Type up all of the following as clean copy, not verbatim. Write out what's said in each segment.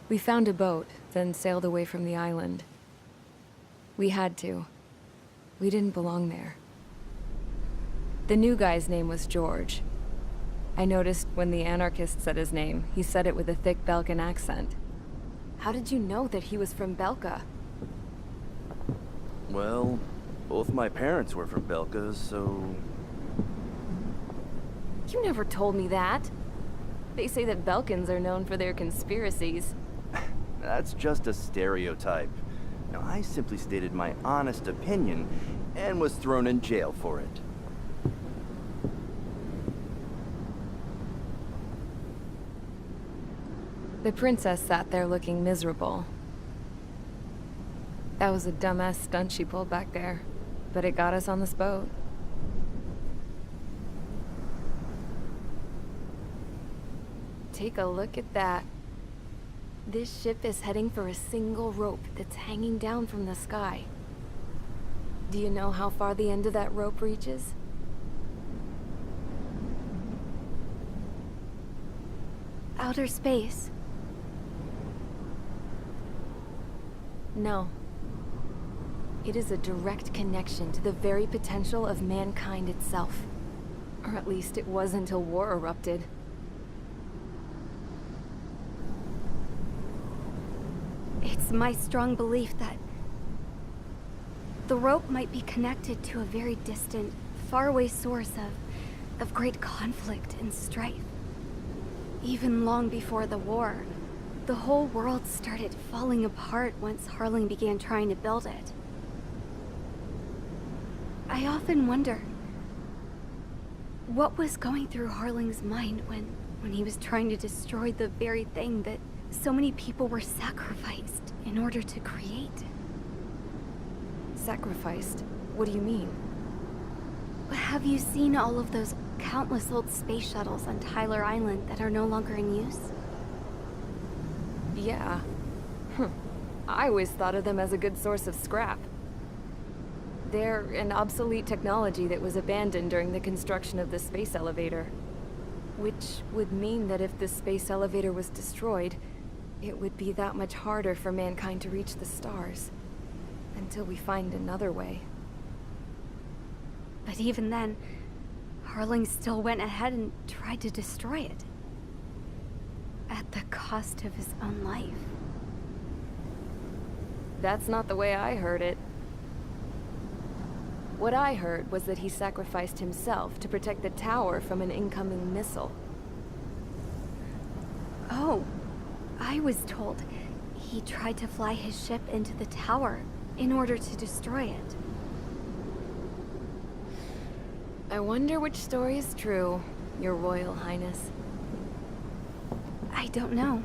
We found a boat, then sailed away from the island. We had to. We didn't belong there. The new guy's name was George. I noticed when the anarchist said his name, he said it with a thick Belkan accent. How did you know that he was from Belka? Well, both my parents were from Belka, so... You never told me that. They say that Belkans are known for their conspiracies. That's just a stereotype. Now, I simply stated my honest opinion and was thrown in jail for it. The princess sat there looking miserable. That was a dumbass stunt she pulled back there, but it got us on this boat. Take a look at that. This ship is heading for a single rope that's hanging down from the sky. Do you know how far the end of that rope reaches? Outer space. No. It is a direct connection to the very potential of mankind itself. Or at least it was until war erupted. It's my strong belief that the rope might be connected to a very distant, faraway source of great conflict and strife. Even long before the war, the whole world started falling apart once Harling began trying to build it. I often wonder what was going through Harling's mind when he was trying to destroy the very thing that so many people were sacrificed in order to create. Sacrificed? What do you mean? Have you seen all of those countless old space shuttles on Tyler Island that are no longer in use? Yeah. I always thought of them as a good source of scrap. They're an obsolete technology that was abandoned during the construction of the space elevator. Which would mean that if the space elevator was destroyed, it would be that much harder for mankind to reach the stars. Until we find another way. But even then, Harling still went ahead and tried to destroy it. At the cost of his own life. That's not the way I heard it. What I heard was that he sacrificed himself to protect the tower from an incoming missile. Oh, I was told he tried to fly his ship into the tower in order to destroy it. I wonder which story is true, Your Royal Highness. I don't know.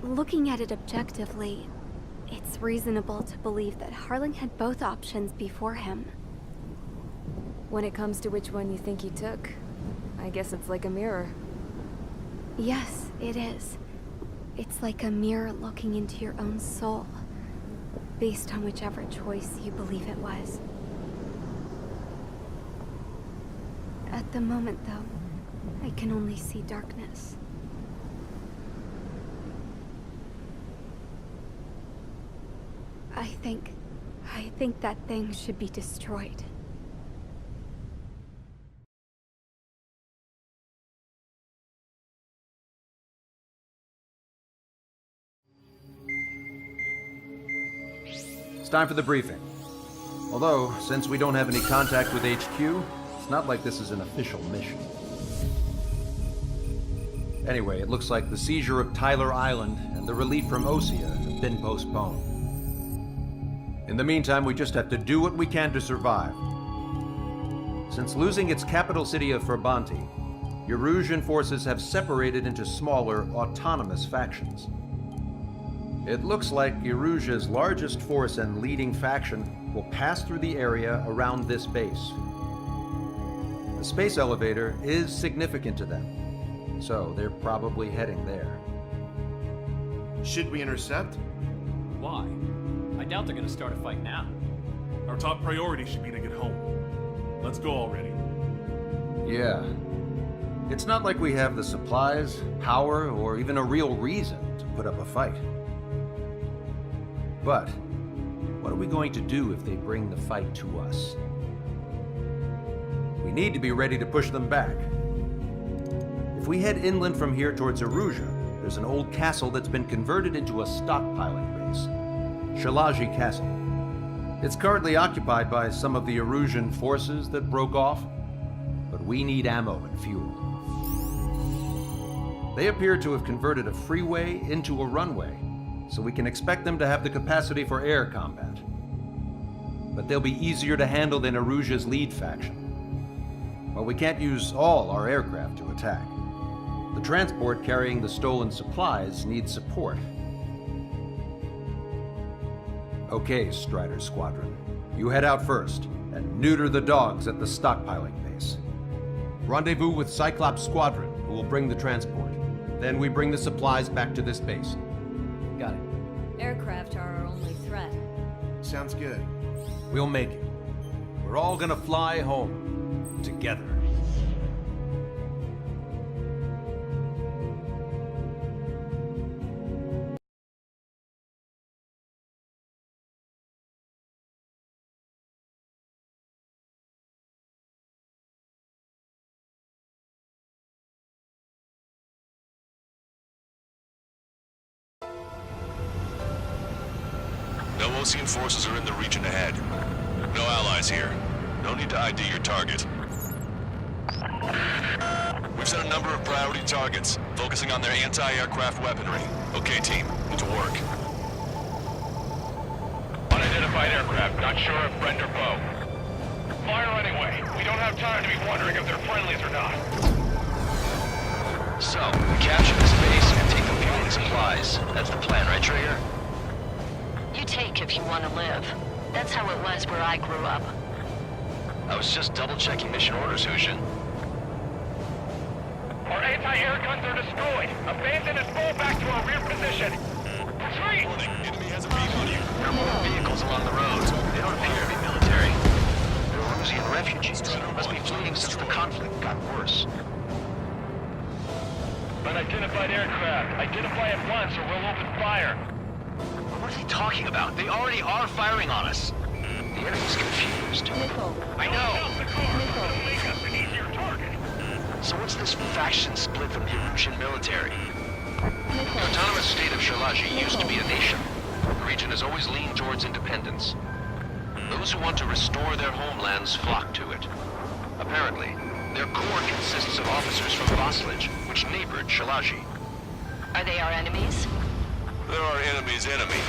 Looking at it objectively, it's reasonable to believe that Harling had both options before him. When it comes to which one you think he took, I guess it's like a mirror. Yes, it is. It's like a mirror looking into your own soul, based on whichever choice you believe it was. At the moment, though, I can only see darkness. I think that thing should be destroyed. It's time for the briefing. Although, since we don't have any contact with HQ, it's not like this is an official mission. Anyway, it looks like the seizure of Tyler Island and the relief from Osea have been postponed. In the meantime, we just have to do what we can to survive. Since losing its capital city of Ferbanti, Erusian forces have separated into smaller, autonomous factions. It looks like Erusia's largest force and leading faction will pass through the area around this base. The space elevator is significant to them, so they're probably heading there. Should we intercept? Why? I doubt they're gonna start a fight now. Our top priority should be to get home. Let's go already. Yeah. It's not like we have the supplies, power, or even a real reason to put up a fight. But what are we going to do if they bring the fight to us? We need to be ready to push them back. If we head inland from here towards Aruja, there's an old castle that's been converted into a stockpiling base. Shalaji Castle. It's currently occupied by some of the Arujan forces that broke off, but we need ammo and fuel. They appear to have converted a freeway into a runway, so we can expect them to have the capacity for air combat. But they'll be easier to handle than Aruja's lead faction. Well, we can't use all our aircraft to attack. The transport carrying the stolen supplies needs support. Okay, Strider Squadron. You head out first and neuter the dogs at the stockpiling base. Rendezvous with Cyclops Squadron, who will bring the transport. Then we bring the supplies back to this base. Got it. Aircraft are our only threat. Sounds good. We'll make it. We're all gonna fly home together. No Osean forces are in the region ahead. No allies here. No need to ID your target. We've set a number of priority targets, focusing on their anti-aircraft weaponry. Okay, team, to work. Unidentified aircraft, not sure if friend or foe. Fire anyway. We don't have time to be wondering if they're friendlies or not. So, capture this base and take the fuel and supplies. That's the plan, right, Trigger? You take if you want to live. That's how it was where I grew up. I was just double-checking mission orders, Hushin. Our anti-air guns are destroyed. Abandon and fall back to our rear position. Retreat! Warning, enemy has a beam on you. There are more vehicles along the roads. They don't appear to be military. They're Erusian refugees. Must be fleeing since the conflict got worse. Unidentified aircraft. Identify at once or we'll open fire. What are they talking about? They already are firing on us. The enemy's confused. I know. Make us an easier target. So what's this faction split from the Erusian military? The autonomous state of Shalaji used to be a nation. The region has always leaned towards independence. Those who want to restore their homelands flock to it. Apparently, their core consists of officers from Vaslij, which neighbored Shalaji. Are they our enemies? They're our enemy's enemy,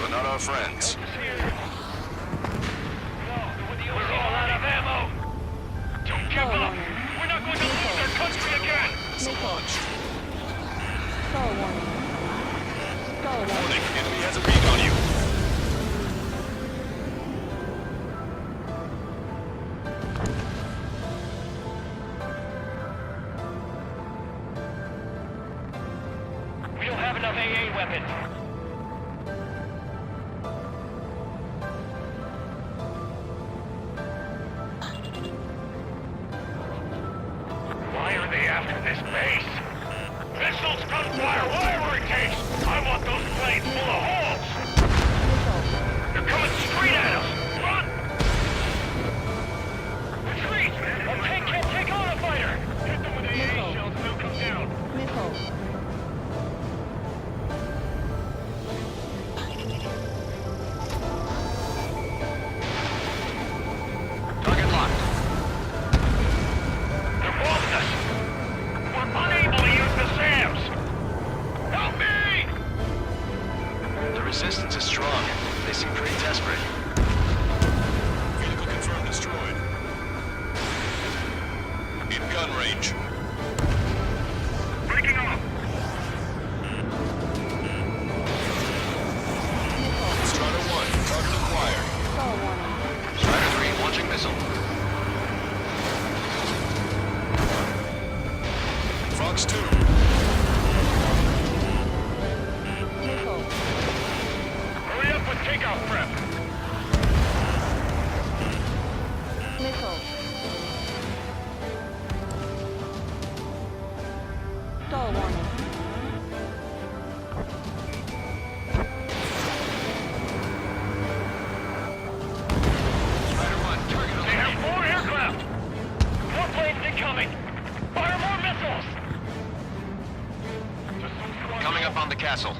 but not our friends. We're all out of ammo. Don't give up. We're not going to lose our country again. Warning, enemy has a beam on you. We don't have enough AA weapons. Why are they after this base? Missiles, gunfire, whatever it takes. I want those planes full of holes. They're coming straight at us. Run! Retreat! Our tank can't take on a fighter. Hit them with AA shells and they'll come down. Target locked. They're bombing us! We're unable to use the SAMs! Help me! The resistance is strong. They seem pretty desperate. Vehicle confirmed destroyed. In gun range. Breaking off! Strider 1, target acquired. Strider 3 launching missile. Fox 2. Hurry up with takeoff prep! the castle.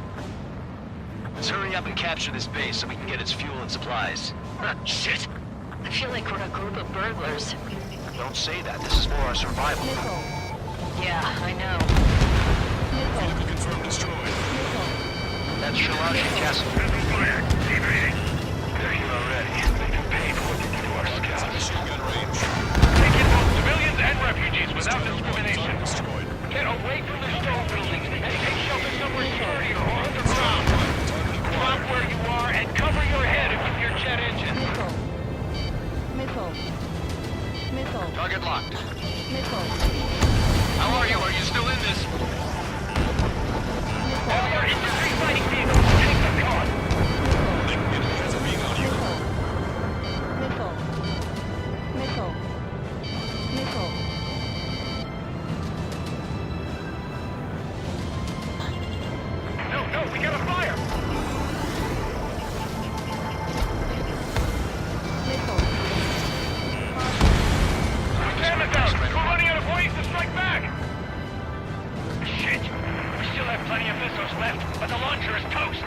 Let's hurry up and capture this base so we can get its fuel and supplies. Shit! I feel like we're a group of burglars. Don't say that. This is for our survival. Yeah, I know. Vehicle confirmed destroyed. That's Shalashi Castle. Missile fire. Keep reading. They're here already. They can pay for what they do to our scouts. Machine gun range. Take in both civilians and refugees without discrimination. Target destroyed. Get away from the stone buildings and take shelter somewhere sturdier or underground. Target Drop acquired. where you are and cover your head with your jet engine. Target locked. Missile. How are you? Are you still in this? All your infantry fighting vehicles, take the car. Enemy has a beam on you. No, we got a fire. Stand it down. We're running out of ways to strike back. Shit. We still have plenty of missiles left, but the launcher is toast.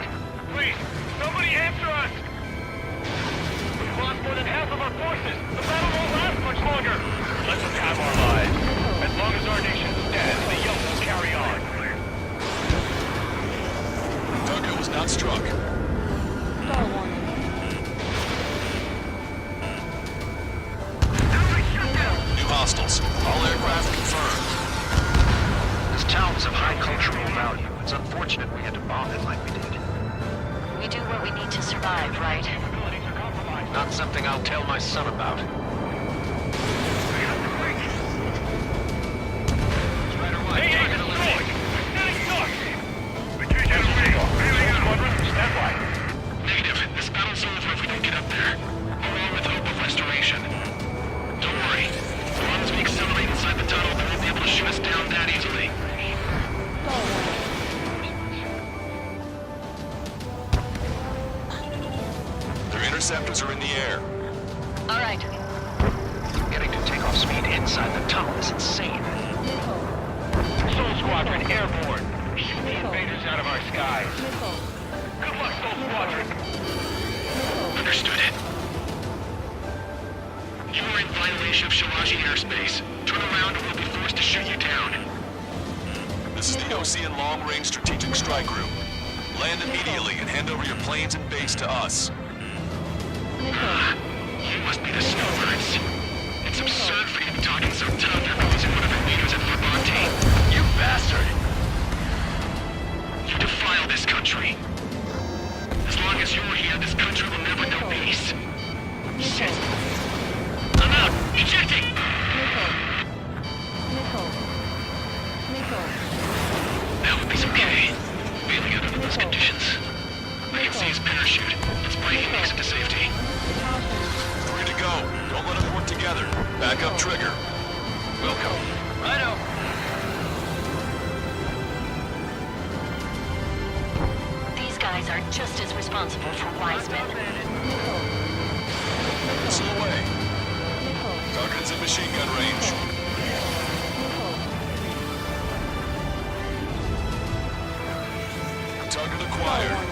Please, somebody answer us. We've lost more than half of our forces. The battle won't last much longer. Let them have our lives. As long as our nation stands, the yoke will carry on. Target was not struck. New hostiles. All aircraft confirmed. This town is of high cultural value. It's unfortunate we had to bomb it like we did. We do what we need to survive, right? Not something I'll tell my son about. Hey, Target destroyed! eliminated. Steady start! Retreat at radio. Squadron, stand by. Negative. This battle's over if we don't get up there. Along with hope of restoration. Don't worry. As long as we accelerate inside the tunnel, they won't be able to shoot us down that easily. Their interceptors are in the air. All right. Getting to takeoff speed inside the tunnel is insane. Soul Squadron, airborne. Shoot the invaders out of our skies. Good luck, Soul Squadron. Understood it. You are in violation of Shalashi airspace. Turn around or we'll be forced to shoot you down. This is the OCN Long Range Strategic Strike Group. Land immediately and hand over your planes and base to us. You must be the snowbirds. It's absurd for you to be talking so tough after losing one of your leaders at Levante. You bastard! You defile this country. As long as you're here, this country will never know peace. Shit. I'm out! Ejecting! That would be some okay. Bailing out under those conditions. I can see his parachute. It's breaking makes it to safety. Free to go. Don't let them work together. Back up trigger. Welcome. Righto. These guys are just as responsible for Wiseman. Missile away. Target's in machine gun range. Target acquired.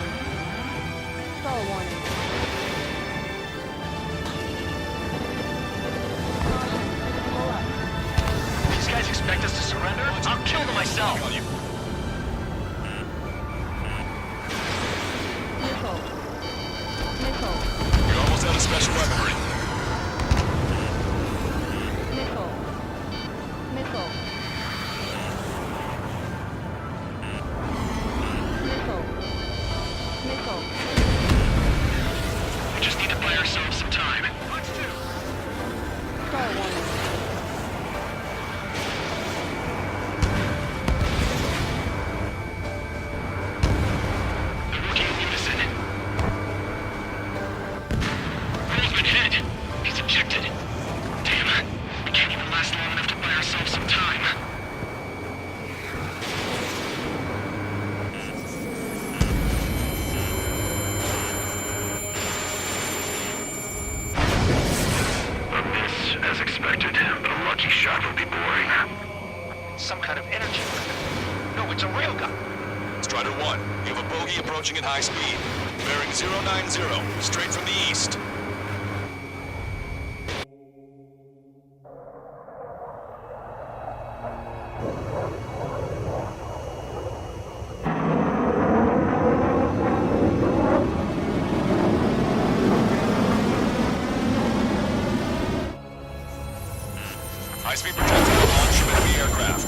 These guys expect us to surrender? I'll kill them myself. On you. You're almost out of special weaponry. We just need to buy ourselves some time. You have a bogey approaching at high speed. Bearing 090, straight from the east. High-speed projectile launch from enemy aircraft.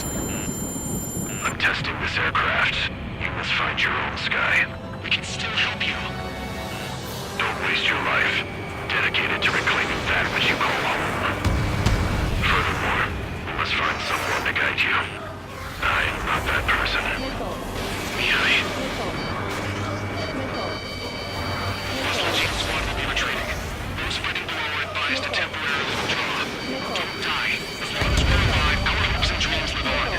I'm testing this aircraft. You must find your own sky. We can still help you. Don't waste your life. Dedicated to reclaiming that which you call home. Furthermore, you must find someone to guide you. I am not that person. Yui. Hostile team squad will be retreating. Those fighting below are advised to temporarily withdraw. Don't die. As long as we're alive, our hopes and dreams live on.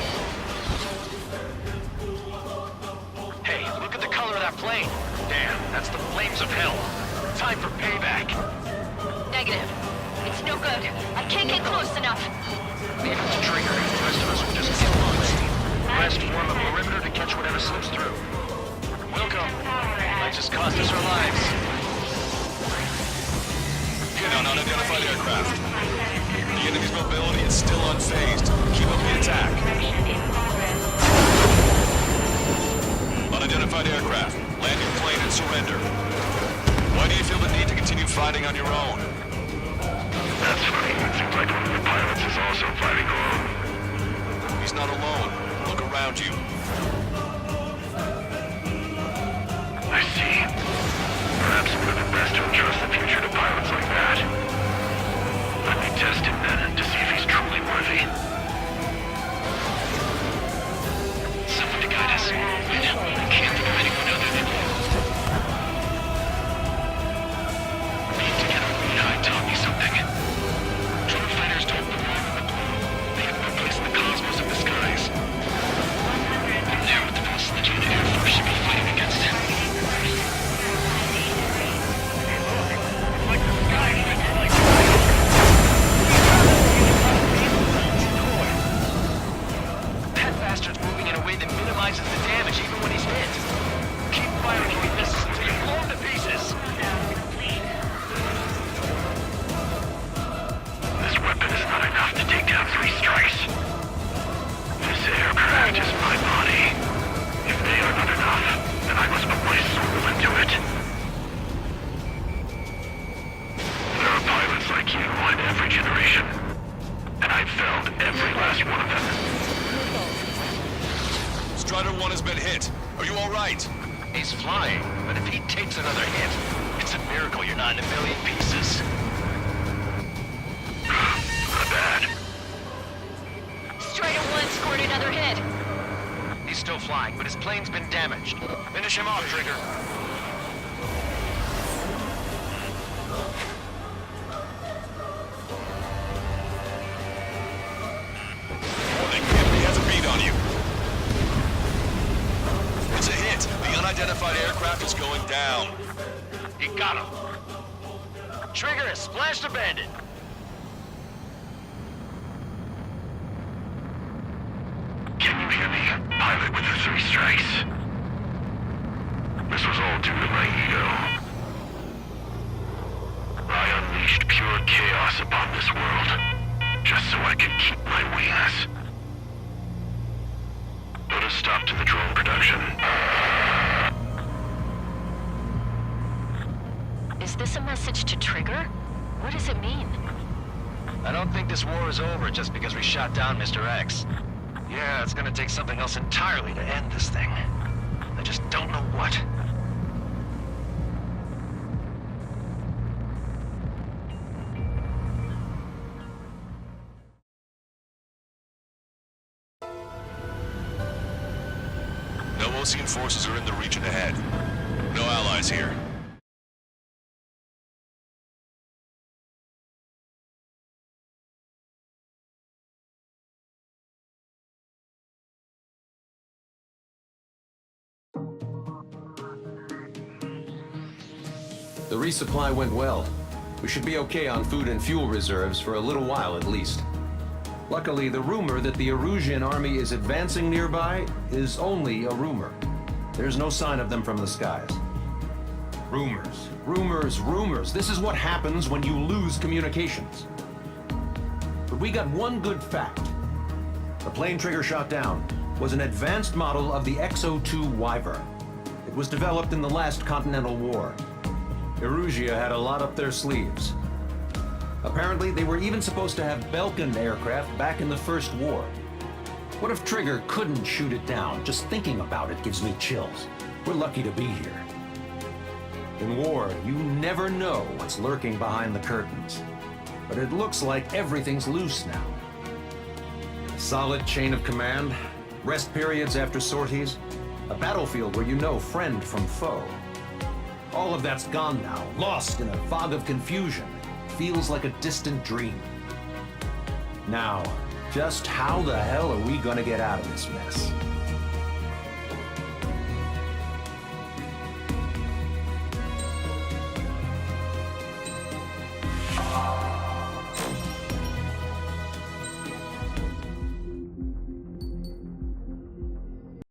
Hey, look at the color of that plane. Damn, that's the flames of hell. Time for payback. Negative. It's no good. I can't get close enough. Leave it to Trigger. The rest of us will just kill away. Rest form a perimeter to catch whatever slips through. Welcome. Might just cost us our lives. Hit on unidentified aircraft. The enemy's mobility is still unfazed. Keep up the attack. Unidentified aircraft. Land your plane and surrender. Why do you feel the need to continue fighting on your own? That's funny. It seems like one of the pilots is also fighting alone. He's not alone. Look around you. I see. Perhaps it would have been best to entrust the future to pilots like that. Let me test him then to see if he's truly worthy. Someone to guide us. Wait, I can't think of anyone other than you. Being together with Yui taught me something. Drone fighters don't belong in the blue. They have no place in the cosmos of the skies. And they're what the most legit Air Force should be fighting against. Like the sky fits like That bastard's moving in a way that minimizes the damage even when he's hit. Keep firing your missiles until you blow him to pieces. This weapon is not enough to take down 3 strikes. This aircraft is my body. If they are not enough, then I must put my soul into it. There are pilots like you in every generation, and I've felled every last one of them. Strider 1 has been hit. Are you all right? He's flying, but if he takes another hit, it's a miracle you're not in a million pieces. Not bad. Strider 1 scored another hit. He's still flying, but his plane's been damaged. Finish him off, Trigger. Warning, enemy has a bead on you. It's a hit. The unidentified aircraft is going down. You got him. Trigger has splashed a bandit. Can you hear me? Pilot with the 3 strikes. This was all due to my ego. I unleashed pure chaos upon this world, just so I could keep my wings. Put a stop to the drone production. Is this a message to Trigger? What does it mean? I don't think this war is over just because we shot down Mr. X. Yeah, it's gonna take something else entirely to end this thing. I just don't know what. No Osean forces are in the region ahead. No allies here. The resupply went well. We should be okay on food and fuel reserves for a little while at least. Luckily, the rumor that the Erusian army is advancing nearby is only a rumor. There's no sign of them from the skies. Rumors, rumors, rumors. This is what happens when you lose communications. But we got one good fact. The plane Trigger shot down was an advanced model of the XO-2 Wyvern. It was developed in the last Continental War. Erusia had a lot up their sleeves. Apparently, they were even supposed to have Belkin aircraft back in the First War. What if Trigger couldn't shoot it down? Just thinking about it gives me chills. We're lucky to be here. In war, you never know what's lurking behind the curtains. But it looks like everything's loose now. Solid chain of command, rest periods after sorties, a battlefield where you know friend from foe. All of that's gone now, lost in a fog of confusion. Feels like a distant dream. Now, just how the hell are we gonna get out of this mess?